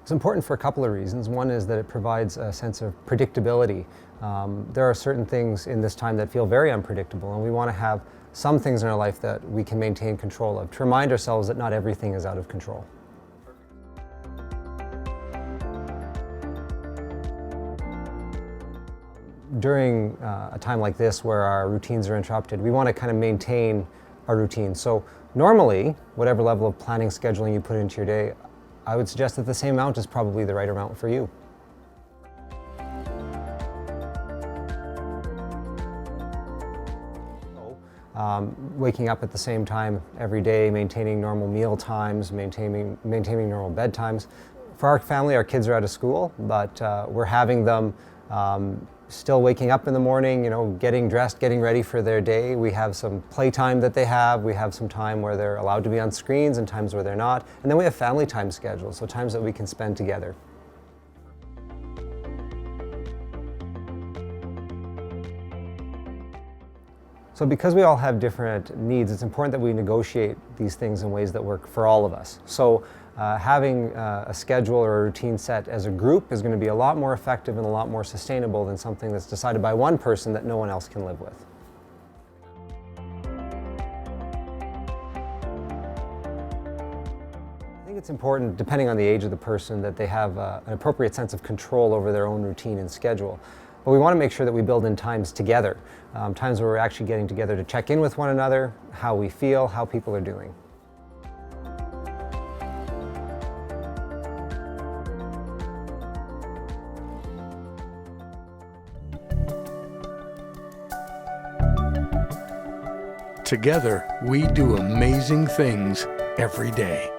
It's important for a couple of reasons. One is that it provides a sense of predictability. There are certain things in this time that feel very unpredictable, and we want to have some things in our life that we can maintain control of, to remind ourselves that not everything is out of control. During a time like this where our routines are interrupted, we want to kind of maintain our routine. So normally, whatever level of planning, scheduling you put into your day, I would suggest that the same amount is probably the right amount for you. Waking up at the same time every day, maintaining normal meal times, maintaining normal bed times. For our family, our kids are out of school, but we're having them still waking up in the morning, getting dressed, getting ready for their day. We have some playtime that they have. We have some time where they're allowed to be on screens and times where they're not. And then we have family time scheduled, so times that we can spend together. So because we all have different needs, it's important that we negotiate these things in ways that work for all of us. So having a schedule or a routine set as a group is going to be a lot more effective and a lot more sustainable than something that's decided by one person that no one else can live with. I think it's important, depending on the age of the person, that they have an appropriate sense of control over their own routine and schedule. But we want to make sure that we build in times together, times where we're actually getting together to check in with one another, how we feel, how people are doing. Together, we do amazing things every day.